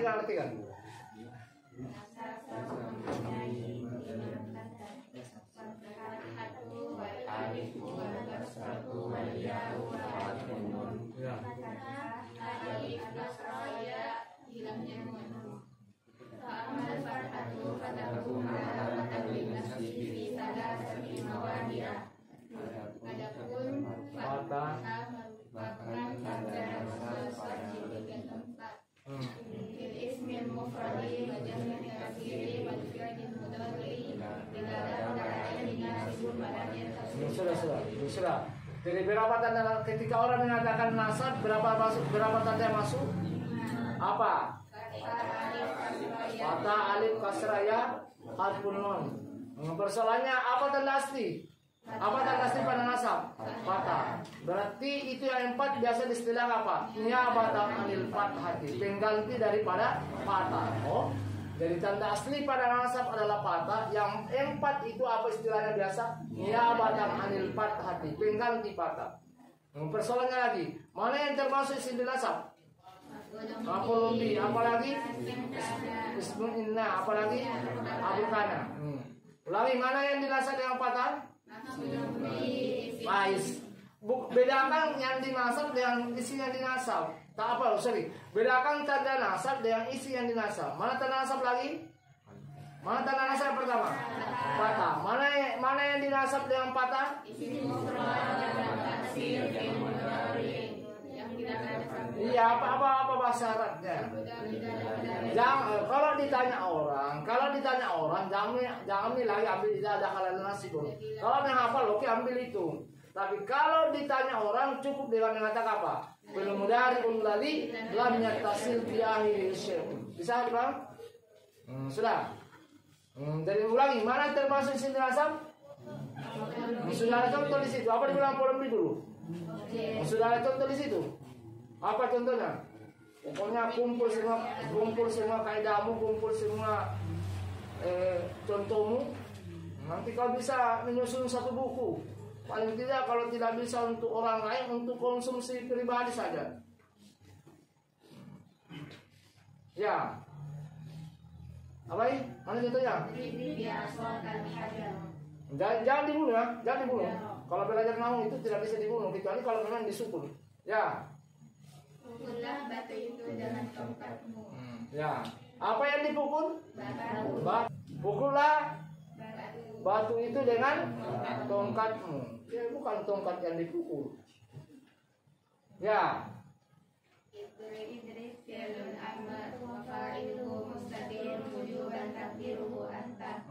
Artikan. Sudah. Jadi berapa tanda ketika orang mengatakan nasab, berapa tanda masuk? Apa? Fatah, alif, kasrah, ya, harfun nun. Persoalannya apa tanda asli? Apa tanda asli pada nasab? Fatah. Berarti itu yang 4 biasa diistilah apa? Niyabatan anil fathati, pengganti daripada fatah. Oh, jadi tanda asli pada nasab adalah fatah. Yang 4 itu apa istilahnya biasa? Niyabatan anil fathati, pengganti fatah. Persoalannya lagi, mana yang termasuk isim nasab? Maf'ulun bi, apalagi? Ismun inna, apalagi? Abukana. Ulangi, mana yang dinasab dengan fatah? Bais. Bedakan yang dinasab dengan isi yang dinasab. Tak apa, sorry. Bedakan tanda nasab dengan isi yang dinasab. Mana tanda nasab lagi? Mana tanda nasab yang pertama? Patah. Mana yang dinasab dengan patah? Iya, apa bahasa Arabnya? Kalau ditanya orang, jangan lagi ambil tidak ada halal nasib. Kalau menghafal, oke ambil itu. Tapi kalau ditanya orang, cukup dengan mengatakan apa? Belum dari ulali lam yattasil bi akhir syai'. Bisa Bang? Sudah. Dari ulangi, mana termasuk isim nasab? Sudah ada contoh di situ. Apa dibilang polemik dulu? Sudah ada contoh di situ. Apa contohnya? Pokoknya kumpul semua kaidahmu, kumpul semua contohmu. Nanti kau bisa menyusun satu buku. Paling tidak kalau tidak bisa untuk orang lain, untuk konsumsi pribadi saja. Ya. Apa ini? Mana contohnya? Jangan dibunuh ya, jangan dibunuh. Kalau belajar nahu itu tidak bisa dibunuh kecuali kalau memang disukul. Ya. Pukullah batu itu dengan tongkatmu. Ya. Apa yang dipukul? Batu. Pukullah batu itu dengan tongkatmu. Ya, bukan tongkat yang dipukul. Ya. Idris fi'lun amr wa fa'iluhu mustaqim wujuban takdiruhu anta.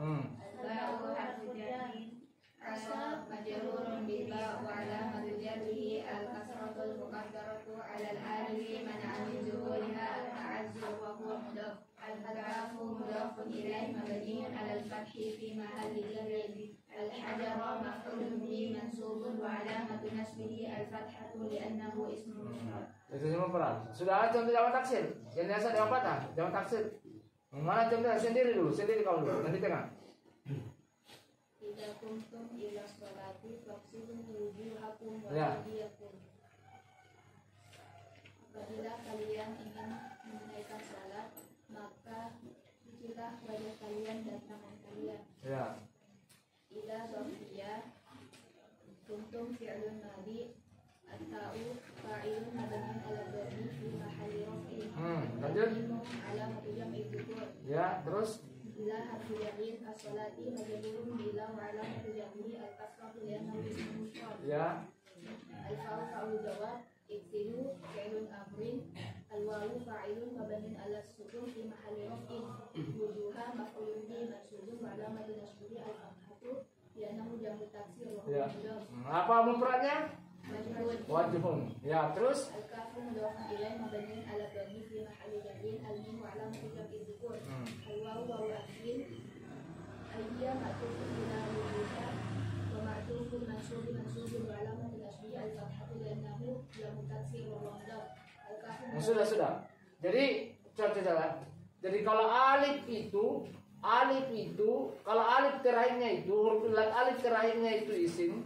Ba'u harfu jarri asal majrurun bi ba' wa alamatu jarrihi al-kasratul muqaddaratu 'ala al-alif man'a min zuhuriha al-ta'azzur wa huwa mudaf. Al-hadafu mudafun ilaih mabniun 'ala al-fathi fi mahalli jarri. Al-hajara maf'ulun bihi mansubun wa 'alamatu nasbihi al-fathatu li'annahu ismun mufrad. Itu semua peran. Sudah ada contoh jamak taksir. Yang biasa jamak patah, jamak taksir. Mana contohnya sendiri dulu, sendiri kau dulu. Nanti tengah. Idza kuntum ila sholati faqsilu wujuhakum wa Ya. aydiyakum. Apabila kalian ingin menunaikan salat, maka cucilah wajah kalian dan tangan kalian. Ya. Idza dhafiyah kuntum fi'lun madi at-ta'u fa'ilun mabniun 'ala dhammi fi mahalli raf'in. Lanjut. Alamatu jam'i dhukur. Ya, terus Bila harfu yamin as-salati majrurun bila wa alamatu jam'i al-kasratu li'annahu ismun mufrad. ya. Al-fa'u fa'u jawab, iksilu fi'lun amrin, al-wawu fa'ilun mabniun 'ala sukun fi mahalli raf'in. Wujuha maf'ulun bihi mansubun wa alamatu nasbihi al-fathatu li'annahu jam'u taksir wa Ya. huwa mudhaf. Apa mufradnya? Majrur. Wajibun. Ya, terus Al-kafu mudhafun ilaih mabniun 'ala dhammi fi mahalli jarrin. Al-mim wa alamatu jam'i dhukur. Al-wawu wawu aslin. Ayya ma'tufun ila wujuha wa ma'tufun mansubun wa alamatu nasbihi al-fathatu li'annahu jam'u taksir wa huwa mudhaf. Al-kafu sudah. Jadi coba. Jadi kalau alif itu kalau alif terakhirnya itu huruf ilat alif terakhirnya itu isim.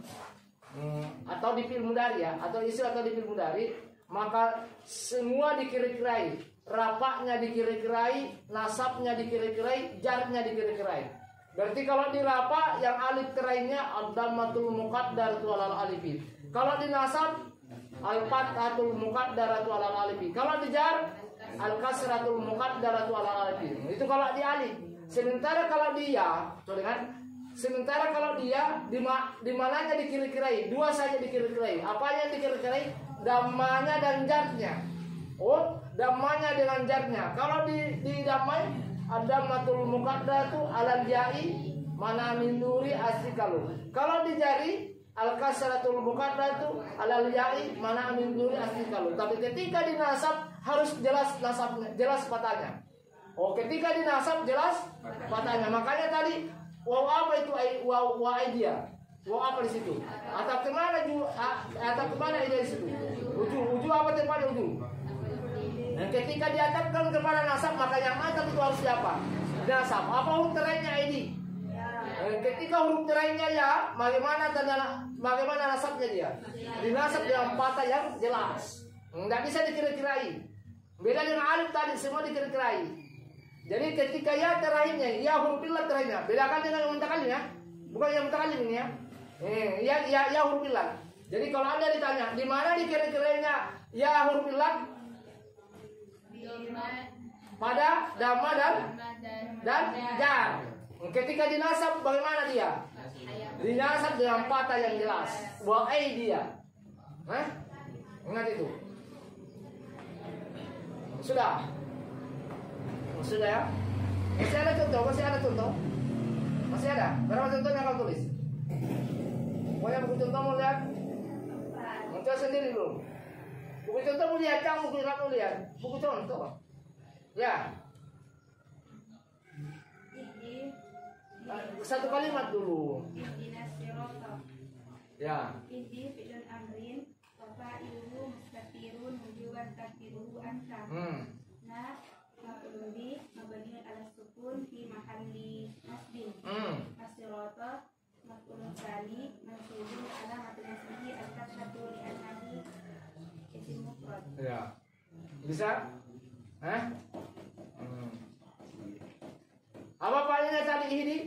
atau di fil mudhari ya, atau isim atau di fil mudhari, maka semua dikira-kirai, rafa'nya dikira-kirai, nasabnya dikira-kirai, jarnya dikira-kirai. Berarti kalau di rafa yang alif kerainya ad-dhammatul muqaddaratu alal alifi. Kalau di nasab al-fathatul muqaddaratu alal alifi. Kalau di jar al-kasratul muqaddaratu alal alifi. Itu kalau di alif. Sementara kalau dia, kan? Sementara kalau dia di mananya dikira-kirai? Dua saja dikira-kirai. Apa yang dikira-kirai? Dhammanya dan jarnya. Oh, dhammanya dengan jarnya. Kalau di dhammanya ad-dhammatul muqaddaratu alal ya'i mana min nuri asikalu. Kalau di jari al-kasratul muqaddaratu alal ya'i mana min nuri asikalu. Tapi ketika di nasab harus jelas nasabnya, jelas fathahnya. Oh, ketika di nasab jelas fathahnya. Makanya tadi waw apa itu waw dia? Waw apa di situ? Atau kemana dia di situ? Ujung apa tempatnya ujung? Dan ketika diatapkan kepada nasab, maka yang atap itu harus siapa? Nasab. Apa huruf terainya ini? Ketika huruf terainya ya, bagaimana nasabnya dia? Dinasab dengan patah yang jelas. Tidak bisa dikira-kirai. Beda dengan alif tadi, semua dikira-kirai. Jadi ketika ya terakhirnya, ya huruf ilat terakhirnya. Bedakan dengan yang mutakalim ya. Bukan yang mutakalim ini ya. Ya huruf ilat. Jadi kalau Anda ditanya, di mana dikira-kirainya ya huruf ilat? Pada dhamma dan jar. Ketika dinasab bagaimana dia? Dinasab dengan patah yang jelas. Wa dia. Ingat itu. Sudah ya? Masih ada contoh? Masih ada? Berapa contohnya kau tulis? Pokoknya buku contoh mau lihat? Mencoba sendiri dulu. Buku contoh mau lihat, kamu lihat. Buku contoh. Ya. Satu kalimat dulu. Ya. Ini fi'il amrin wa fa'iluhu mustatirun wujuban takdiruhu anta. Nah, maf'ulun bi mabniun 'ala sukun fi mahalli nasbin. As-sirata maf'ulun tsani mansubun 'ala matn nasbihi al-kasratu li annahu isim mufrad. Ya. Bisa? Apa palinnya tadi ini?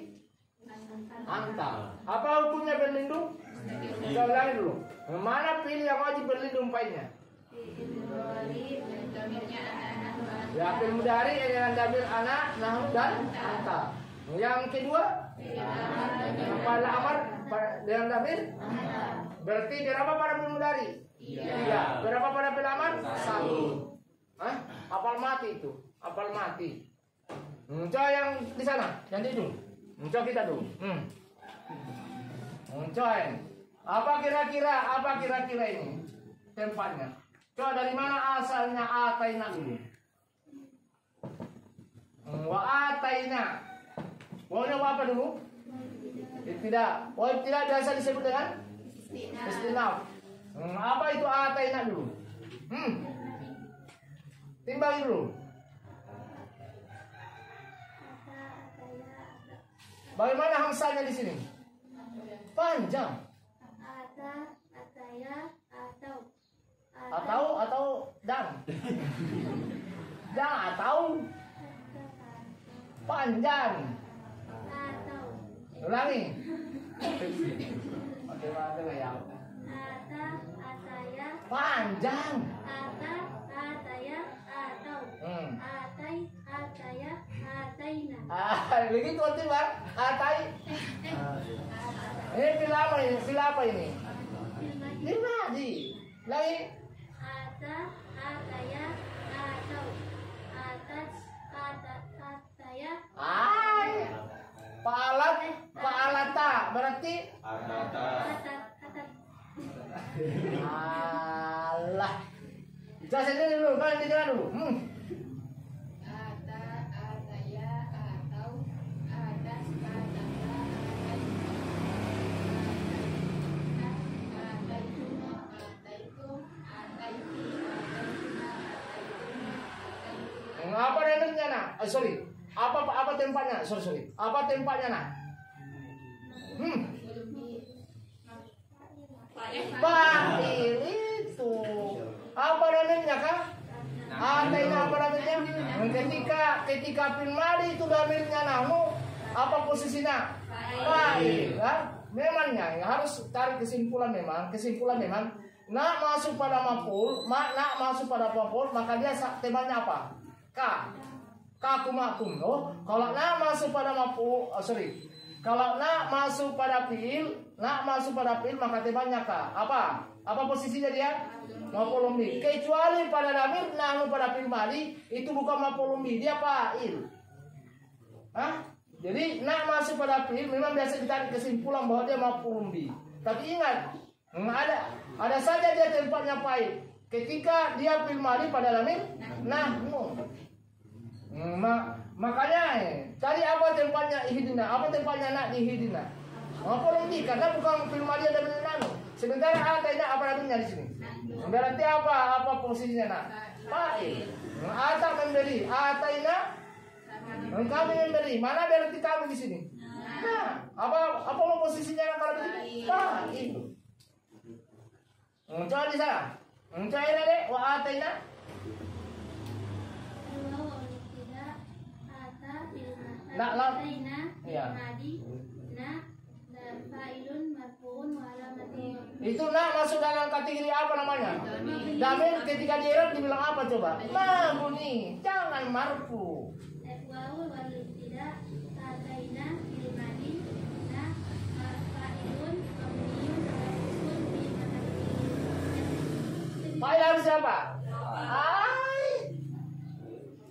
Anta. Apa hukumnya berlindung? Kita ulangi dulu. Mana pilih yang wajib berlindung painnya? Ya, fil mudhari dengan damir ana, nahu dan anta. Yang kedua, pada amar dengan damir. Berarti berapa pada fil mudhari? 3. Berapa pada fil amar? 1. Apal mati itu, apal mati. Coba yang di sana, yang di ujung. Coba kita dulu. Coba apa kira-kira ini tempatnya? Coba dari mana asalnya ataina dulu? Wa ataina. Wawnya apa dulu? Tidak. Tidak biasa disebut dengan istinaf. Apa itu ataina dulu? Timbang dulu. Bagaimana hamsanya di sini? Panjang. Atau dan. Dan atau panjang. Ulangi. Panjang. Begitu arti Pak. Atai. Ini fil apa ini? Fil madi. Lagi. Pa'alata berarti Allah. Coba sendiri dulu, kalian dijalan dulu. Apa dalilnya nak? Apa tempatnya? Sorry. Apa tempatnya nak? Ataina apa namanya? Ketika fil madi itu damirnya nahnu, apa posisinya? Fa'il. Memangnya ya, harus tarik kesimpulan memang. Nak masuk pada maf'ul, nak masuk pada maf'ul, maka dia temanya apa? Kakum. Oh, kalau nak masuk pada maf'ul, kalau nak masuk pada fi'il, maka temanya ka. Apa posisinya dia? Maf'ul bih. Kecuali pada damir nahnu pada fi'il madi itu bukan maf'ul bih, dia fa'il. Jadi nak masuk pada fi'il memang biasa ditarik kesimpulan bahwa dia maf'ul bih. Tapi ingat, ada saja dia tempatnya fa'il. Ketika dia fi'il madi pada damir nahnu. Makanya tadi apa tempatnya ihdina? Apa tempatnya nak di ihdina? Maf'ul bih karena bukan fi'il madi ada damir nahnu. Sementara ataina apa namanya di sini? Berarti apa posisinya nak? Fa'il. Ata memberi, ataina kami memberi. Mana berarti kami di sini? Nah, apa posisinya kalau di sini? Fa'il. Coba di sana. Coba ini deh, wa ataina. Itu nak masuk dalam kategori apa namanya? Damir ketika di Arab dibilang apa coba? Mabuni, jangan marfu. Fa'il harus siapa?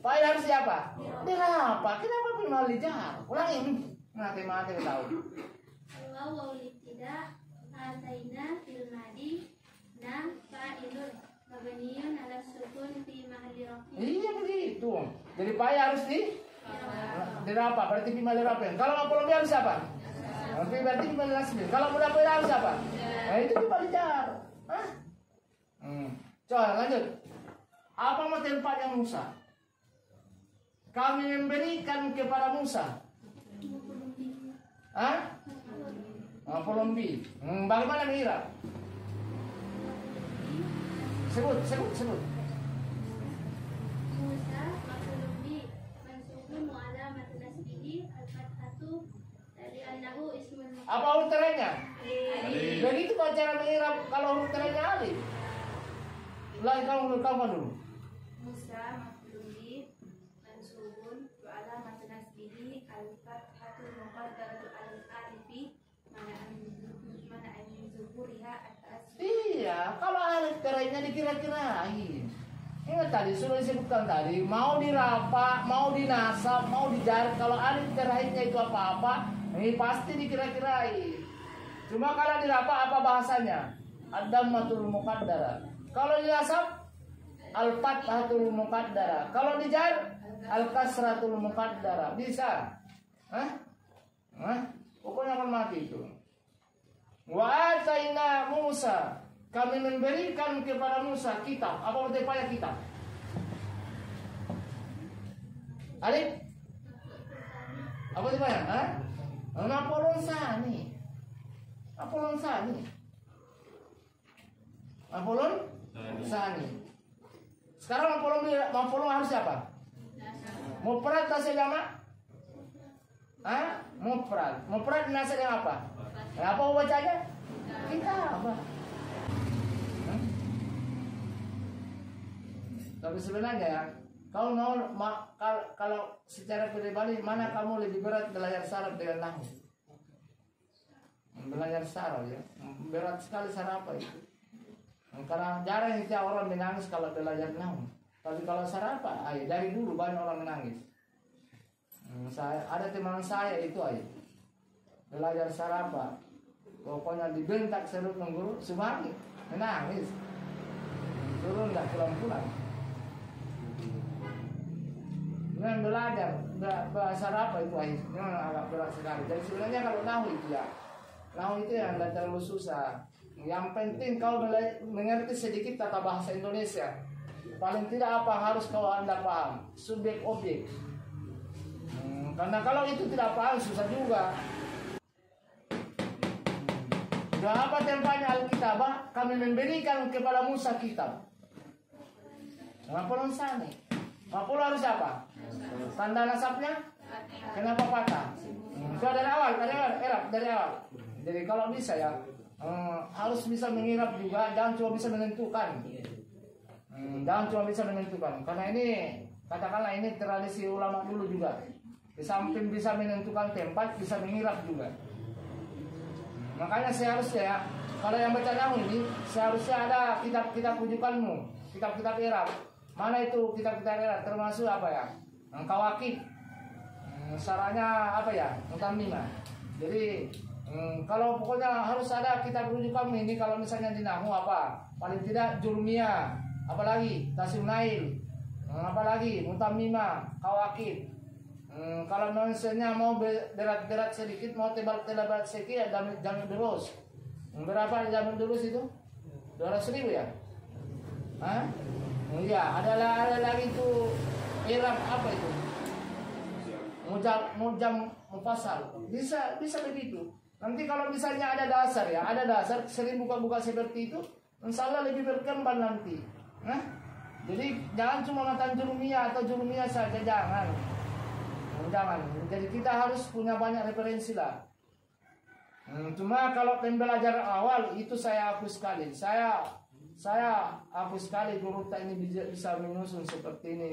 Fa'il harus siapa? Kenapa? Kenapa firman lijar? Ulangi. Mati tahu. Ataina fil madi fa'ilun mabniun ala sukun fi mahalli raf'in. Iya begitu. Jadi fa'il harus di apa? Berarti fi mahalli raf'in. Kalau maf'ul bih harus apa? Berarti fi mahalli nasb. Kalau mudhaf ilaih harus apa? Nah itu fi mahalli jar. Coba lanjut. Apa tempatnya Musa? Kami memberikan kepada Musa. Maf'ul bih. Bagaimana mengira? Sebut. Musa maf'ul bih mansubun wa alamatun nasbihi al-fathatu li'annahu ismun. Apa huruf teranya? Begitu cara mengira kalau huruf teranya alif. Ulangi kamu dulu. Musa maf'ul bih mansubun wa alamatun nasbihi al-fathatu muqaddaratu al-alifi. Iya, kalau alif teranya dikira-kirain. Ingat tadi sudah disebutkan tadi, mau dirafa, mau dinasab, mau dijar. Kalau alif terakhirnya itu apa-apa, ini pasti dikira-kirain. Cuma kalau dirafa apa bahasanya? Ad-dammatul muqaddara. Kalau dinasab al-fathatul muqaddara. Kalau dijar al-kasratul muqaddara. Bisa? Pokoknya akan mati itu. Wa ataina Musa, kami memberikan kepada Musa kitab. Apa artinya kitab? Alif? Apa artinya? Maf'ulun tsani. Sekarang maf'ulun harus siapa? Mufrad atau jamak? Mufrad nasab yang apa? Apa bacanya? Kitab. Tapi sebenarnya ya, kalau secara pribadi mana kamu lebih berat belajar saraf dengan nahwu? Belajar saraf ya, berat sekali saraf itu. Karena jarang setiap orang menangis kalau belajar nahwu. Tapi kalau saraf, dari dulu banyak orang menangis. Ada teman saya itu belajar sarapa, pokoknya dibentak serut guru, Subhangi menangis, turun nggak pulang-pulang. Dengan belajar bahasa apa itu memang agak berat sekali. Jadi sebenarnya kalau nahwu itu yang tidak terlalu susah. Yang penting kau mengerti sedikit tata bahasa Indonesia. Paling tidak apa harus kau Anda paham subjek objek. Karena kalau itu tidak paham susah juga. Apa tempatnya Alkitabah? Kami memberikan kepada Musa kitab. Mapulun sani. Mapul harus apa? Tanda nasabnya? Kenapa patah? Itu dari awal, dari awal. Jadi kalau bisa ya, harus bisa mengirap juga, jangan cuma bisa menentukan. Jangan cuma bisa menentukan. Karena ini, katakanlah ini tradisi ulama dulu juga. Di samping bisa menentukan tempat, bisa mengirap juga. Makanya seharusnya ya, kalau yang baca nahu ini, seharusnya ada kitab-kitab rujukanmu, kitab-kitab irab. Mana itu kitab-kitab irab? Termasuk apa ya? Kawakib. Sarannya apa ya? Mutamimah. Jadi kalau pokoknya harus ada kitab rujukan ini. Kalau misalnya di nahu apa? Paling tidak Jurmiyah, apalagi Tasim Nail, apalagi Mutamimah, Kawakib. Kalau misalnya mau berat-berat sedikit, mau tebal-tebal sedikit, ya Jamil Durus. Berapa Jamil Durus itu? 200.000 ya? Hah? Iya, ada lagi itu irab apa itu? Mujam mufassal. Bisa begitu. Nanti kalau misalnya ada dasar ya, sering buka-buka seperti itu, insya Allah lebih berkembang nanti. Nah, jadi jangan cuma makan jurumiyah atau jurumiyah saja, jangan. Jadi kita harus punya banyak referensi lah. Cuma kalau pembelajaran awal itu saya hapus sekali. Saya hapus sekali guru ini bisa menyusun seperti ini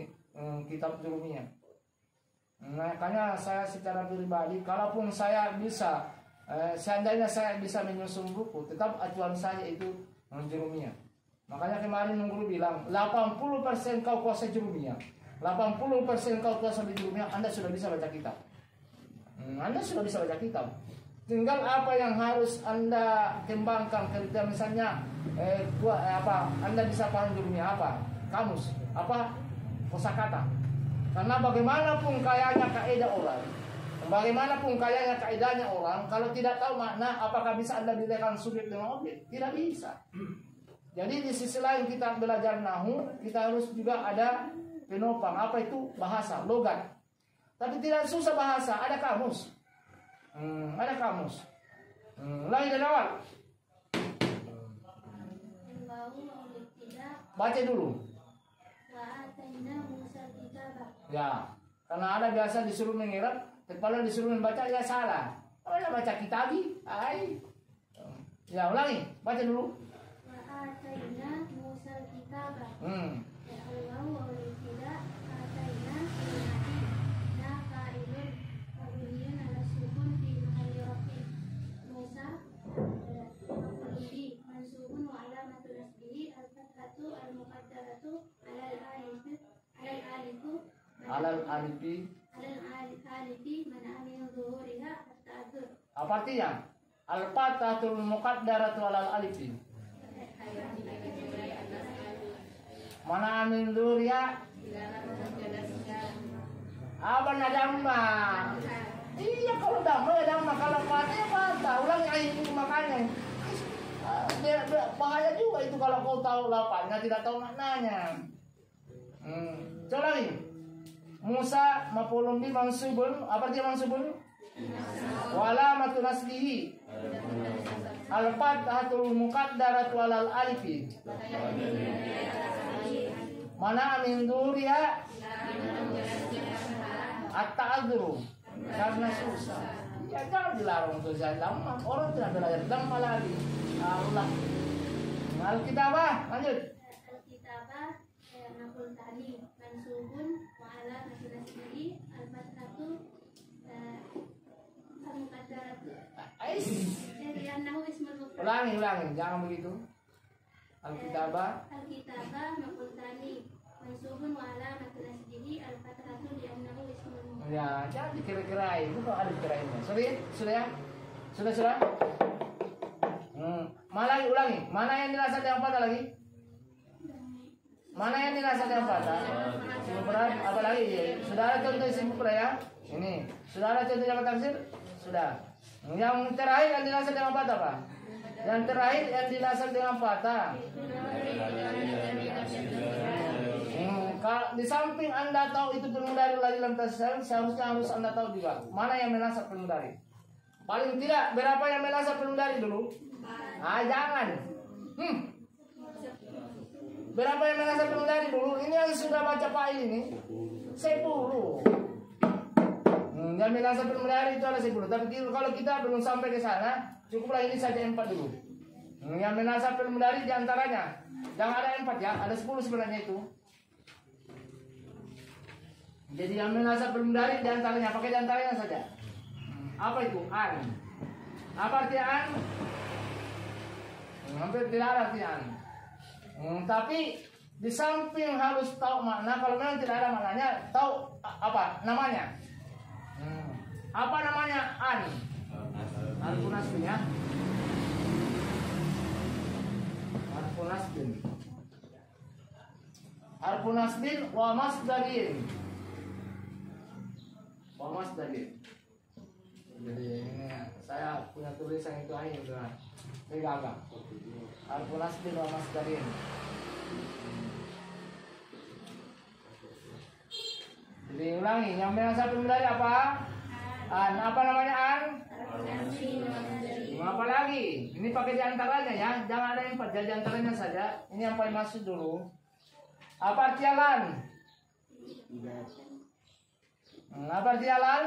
kitab jurumiyah. Makanya saya secara pribadi, kalaupun saya bisa, seandainya saya bisa menyusun buku, tetap acuan saya itu jurumiyah. Makanya kemarin guru bilang 80% kau kuasai jurumiyah, 80% kau kuasai jurumiyah, Anda sudah bisa baca kitab. Anda sudah bisa baca kitab. Tinggal apa yang harus Anda kembangkan. Ketika misalnya Anda bisa paham jurumiyah apa? Kamus, apa? Kosakata. Karena bagaimanapun kayanya kaidah orang, bagaimanapun kayanya kaidahnya orang, kalau tidak tahu makna, apakah bisa Anda bedakan subjek dengan objek? Tidak bisa. Jadi di sisi lain kita belajar nahu, kita harus juga ada penopang. Apa itu? Bahasa, logat. Tapi tidak susah bahasa, ada kamus. Ada kamus. Lagi dari awal. Baca dulu. Ya, karena ada biasa disuruh mengirap, kepala disuruh membaca, ya salah. Oh ya baca kitabi, ya ulangi, baca dulu. Alal alifi mana amin zuhuriha at-ta'adzur. Apa artinya? Al-fatahatul muqaddaratu alal alifi. Mana amin zuhuriha? Abang damma. Iya, kalau damma ya damma, kalau patah ya patah. Ulangi ini makanya. Bahaya juga itu kalau kau tahu lapangnya tidak tahu maknanya. Coba lagi. Musa maf'ulun bi mansubun, apa dia mansubun? Wala matu nasbihi al-fathatul muqaddaratu alal alifi. Mana min duriya at-ta'adzuru, karena susah. Ya jangan dilarang untuk jalan, orang tidak belajar damma lagi. Allah. Al-kitabah, lanjut. Al-kitabah naful tadi mansubun wa ala nasbihi al-fathatu al-muqaddaratu. Jadi annahu ismul mufrad. Ulangi, jangan begitu. Al-kitabah naful tadi mansubun wa ala nasbihi al-fathatu li'annahu ismul mufrad. Ya, jangan dikira-kirain. Itu ada dikirainnya. Sudah ya? Sudah? Malah ulangi. Mana yang dirasa yang patah lagi? Mana yang dirasa yang patah? Simpulan apa lagi? Sudah ada contoh simpulan ya? Ini. Sudah ada contoh yang tafsir? Sudah. Yang terakhir yang dirasa yang patah apa? Yang terakhir yang dirasa dengan patah. Di samping Anda tahu itu pengendari lagi dalam tafsir, seharusnya harus Anda tahu juga mana yang menasab pengendari. Paling tidak berapa yang menasab pengendari dulu? Jangan. Berapa yang menasab film dari dulu? Ini yang sudah baca file ini 10. Yang menasab film dari itu ada 10. Tapi kalau kita belum sampai ke sana, cukuplah ini saja 4 dulu. Yang menasab film dari diantaranya, jangan ada 4 ya, ada 10 sebenarnya itu. Jadi yang menasab film dari diantaranya, pakai diantaranya saja. Apa itu? An. Apa arti an? Hampir tidak ada arti an. Tapi di samping harus tahu makna, kalau memang tidak ada maknanya, tahu apa namanya. Apa namanya an? Harfun nasbin ya. Harfun nasbin. Harfun nasbin wa masdarin. Wa masdarin. Jadi ini saya punya tulisan itu aja udah gagal. Harfun nasbin wa masdarin. Jadi ulangi, yang menasab dari apa? An. Apa namanya an? Apa lagi? Ini pakai diantaranya ya, jangan ada yang 4, jadi diantaranya saja. Ini yang paling masuk dulu. Apa arti alan? Apa arti alan?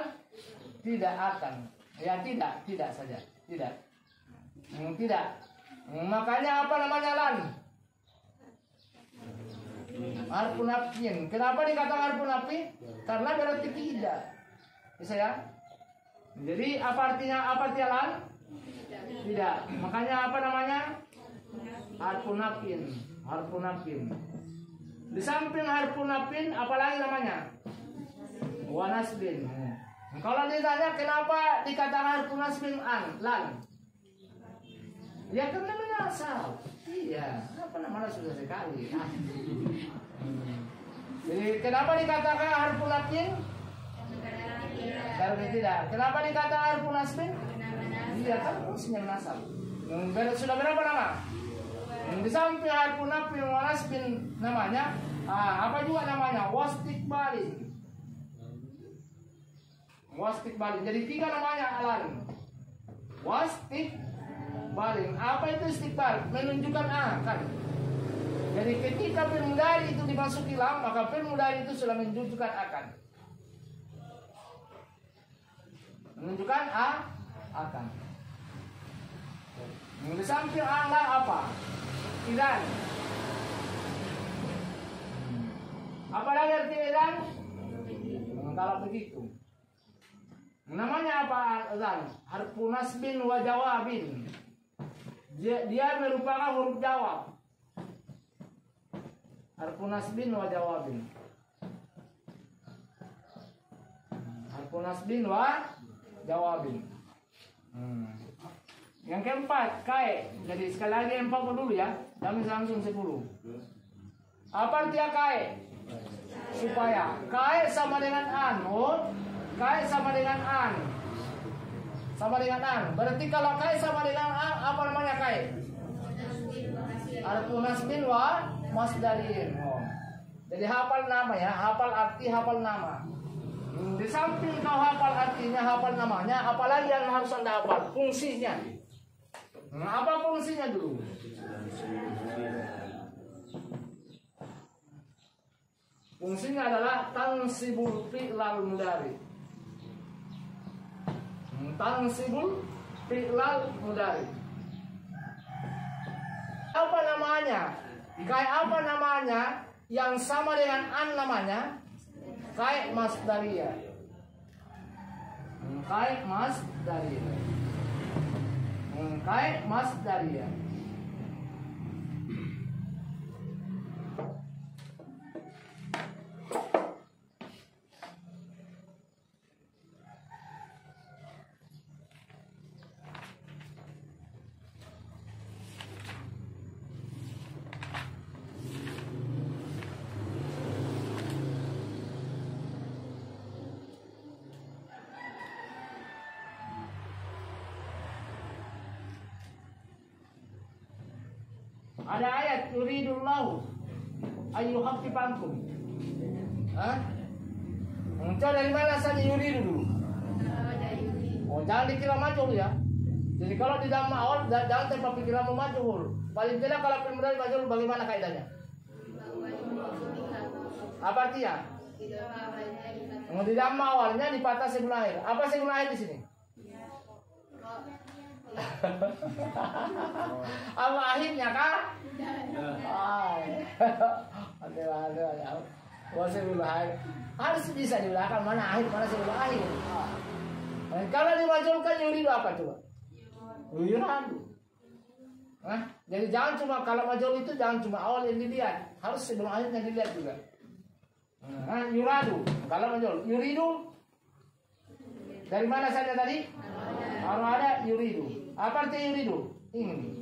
Tidak akan. Ya tidak saja. Tidak. Tidak. Makanya apa namanya lan? Harfun nafyin. Kenapa dikatakan harfun nafyin? Karena berarti tidak. Bisa ya? Jadi apa artinya? Apa arti lan? Tidak. Makanya apa namanya? Harfun nafyin. Harfun nafyin. Di samping harfun nafyin, apalagi namanya? Wa nasbin. Kalau ditanya kenapa dikatakan harfun nasbin an, lan? Ya karena menasab. Iya, apa namanya sudah sekali. Jadi kenapa dikatakan harfun nafyin? Karena tidak. Kenapa dikatakan harfun nasbin? Iya kan fungsinya menasab. Sudah berapa nama? Di samping harfun nafyin wa nasbin namanya, apa juga namanya? Wastiqbalin. Wastiqbalin. Jadi 3 namanya alan. Wastiqbalin. Apa itu istiqbal? Menunjukkan akan. Jadi ketika fi'il mudhari itu dimasuki lam, maka fi'il mudhari itu sudah menunjukkan akan. Menunjukkan akan. Di samping ala apa? Idan. Apa lagi arti idan? Kalau begitu. Namanya apa idan? Harfun nasbin wa jawabin. Dia merupakan huruf jawab. Harfun nasbin wa jawabin. Harfun nasbin wa jawabin. Yang keempat, kai. Jadi sekali lagi 4 dulu ya. Kami langsung 10. Apa artinya kai? Supaya kai sama dengan an. Oh, kai sama dengan an. Sama dengan an. Berarti kalau kai sama dengan an, apa namanya kai? Harfun nasbin wa masdarin. Oh. Jadi hafal nama ya, hafal arti, hafal nama. Di samping kau hafal artinya, hafal namanya, apalagi yang harus Anda hafal? Fungsinya. Apa fungsinya dulu? Fungsinya adalah tansibul fi'lal mudhari. Tansibul fi'lal mudhari. Apa namanya? Kayak apa namanya yang sama dengan an namanya? Kayak masdariyah. Kayak masdariyah. Kayak masdariyah. Ada ayat yuridullahu ayyuhaffifankum. Coba dari mana saja yuridu dulu? Oh, jangan dikira majhul ya. Jadi kalau di dalam ma'ul jangan tanpa pikiran majhul. Paling tidak kalau fi'il mudhari majhul bagaimana kaidahnya? Apa artinya? Di dhamma awalnya dipatah sebelum akhir. Apa sebelum akhir di sini? Apa akhirnya kah? Ada. Sebelum akhir harus bisa dibedakan mana akhir mana sebelum akhir. Kalau dimajulkan yuridu apa coba? Yuradu. Jadi jangan cuma kalau majul itu jangan cuma awal yang dilihat, harus sebelum akhirnya dilihat juga. Yuradu. Kalau majul yuridu dari mana saja tadi? Kalau ada yuridu. Apa arti yuridu? Ingin.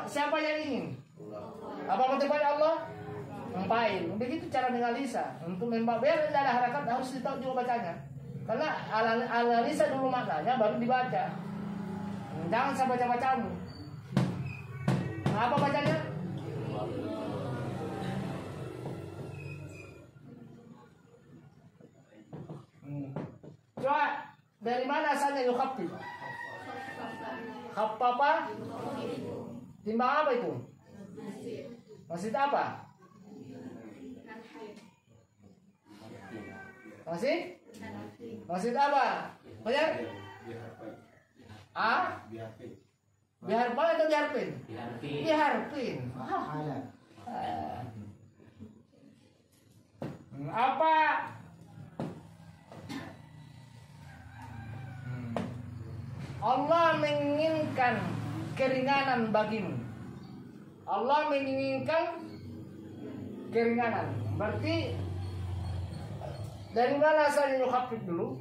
Siapa yang ingin? Apa motivasi Allah? Mempail. Begitu cara menganalisa. Untuk biar tidak ada harakat harus ditahu juga bacanya. Karena analisa dulu maknanya baru dibaca. Jangan sampai baca-bacamu. Apa bacanya? Coba dari mana asalnya yukhaffif? Khaffafa? Timbang apa itu? Maksud apa? Maksud apa? Banyak? Biharpin atau biharpin? Biharpin. Apa? Allah menginginkan keringanan bagimu. Allah menginginkan keringanan. Berarti dari mana asalnya yukhaffif dulu?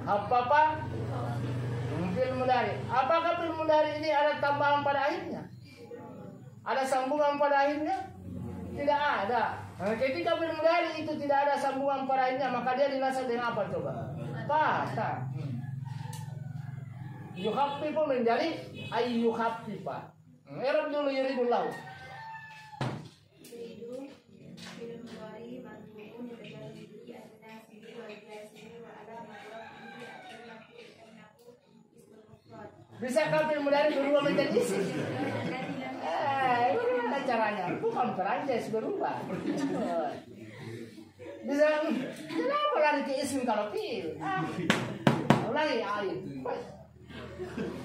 Apa? Fi'il mudhari. Apakah fi'il mudhari ini ada tambahan pada akhirnya? Ada sambungan pada akhirnya? Tidak ada. Ketika fi'il mudhari itu tidak ada sambungan pada akhirnya, maka dia dinasab dengan apa coba? Patah. Yukhaffifu menjadi ayyukhaffifa. I'rab dulu yuridullahu. Bisa fi'il mudhari berubah menjadi isim? Bagaimana caranya? Bukan Perancis berubah. Bisa, kenapa lari ke isim kalau fi'il? Ulangi,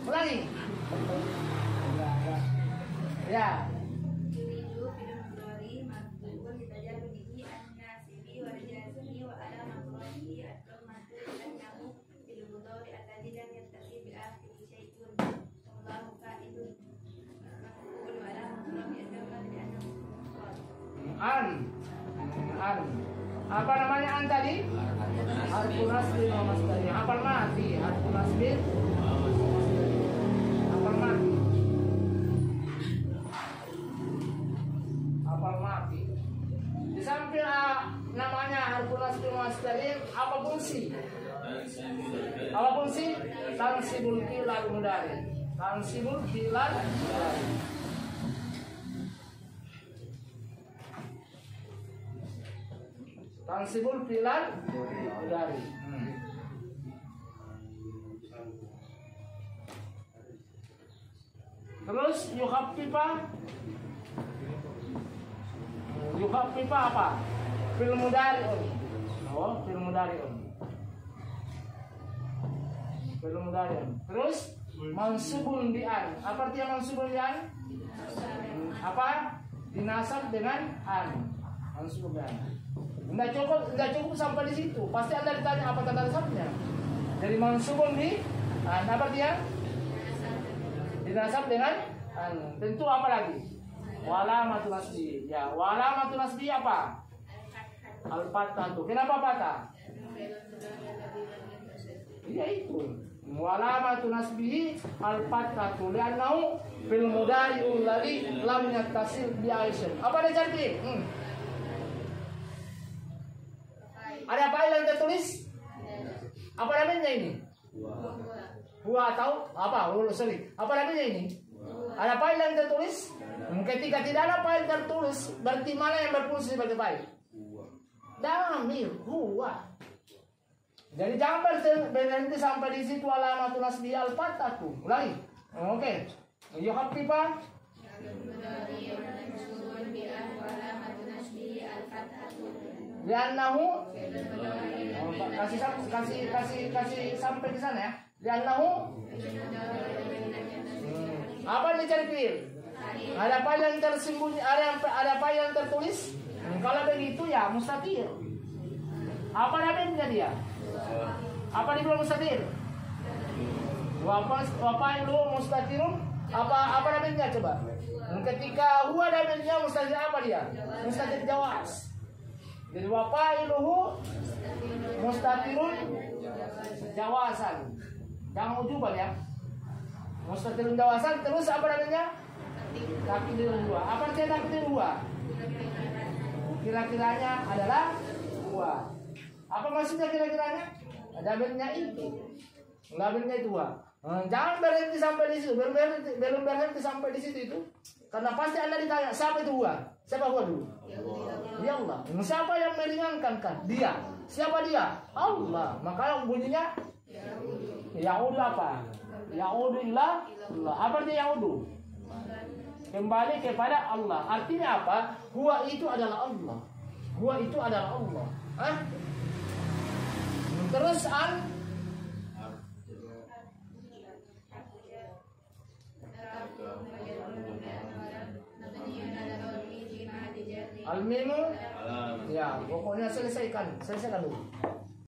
ulangi. Ya. An. Apa namanya an tadi? Harfun nasbin wa masdari. Hafal mati. Harfun nasbin. Hafal mati. Hafal mati. Di samping namanya harfun nasbin wa masdari, apa fungsi? Apa fungsi? Tansibul fi'lal mudhari. Tansibul fi'lal mudhari. Tansibul fi'lal mudhari. Terus yukhaffifa apa? Fi'il mudhari'un. Oh, fi'il mudhari'un. Fi'il mudhari'un. Terus mansubun bi an. Apa artinya mansubun bi an? Apa? Dinasab dengan an. Mansubun bi an. Enggak cukup sampai di situ. Pasti Anda ditanya apa tanda nasabnya. Dari mansubun bi an. Apa artinya? Dinasab dengan an. Tentu apa lagi? Walamatu nasbi. Ya, walamatu nasbi apa? Al-fathah tuh. Kenapa patah? Iya itu. Walamatu nasbi al-fathah tuh. Li'annahu fil mudhari'ul ladzi lam yattasil bi aisyah. Apa ada cantik? Ada fa'il yang tertulis? Apa namanya ini? Huwa atau apa? Apa namanya ini? Ada fa'il yang tertulis? Ketika tidak ada fa'il tertulis, berarti mana yang berfungsi sebagai fa'il? Damir, huwa. Jadi jangan berhenti sampai di situ alamatun nasbi al-fathah tuh. Ulangi. Oke. Yukhaffifa Li'annahu kasih sampai di sana ya. Li'annahu apa yang dicari fi'il? Ada apa yang tersembunyi, ada apa yang tertulis? Kalau begitu ya mustatir. Apa namanya dia? Apa dibilang mustatir? Apa itu mustatirun? Apa namanya coba? Ketika huwa namanya mustatir apa dia? Mustatir jawaz. Jadi wafailuhu mustatirun jawazan. Jangan ujubal ya. Mustatirun jawazan terus apa namanya? Takdirun dua. Apa artinya takdirun dua? Kira-kiranya adalah dua. Apa maksudnya kira-kiranya? Damirnya itu. Damirnya itu dua. Jangan berhenti sampai di situ. Belum berhenti sampai di situ itu. Karena pasti Anda ditanya, siapa itu dua? Siapa gua dulu? Ya Allah. Siapa yang meringankan kan? Dia. Siapa dia? Allah. Maka bunyinya Ya'udu apa? Ya'udu illa Allah. Apa artinya Ya'udu? Kembali kepada Allah. Artinya apa? Huwa itu adalah Allah. Huwa itu adalah Allah. Hah? Terus al-mimu ya, pokoknya selesaikan dulu.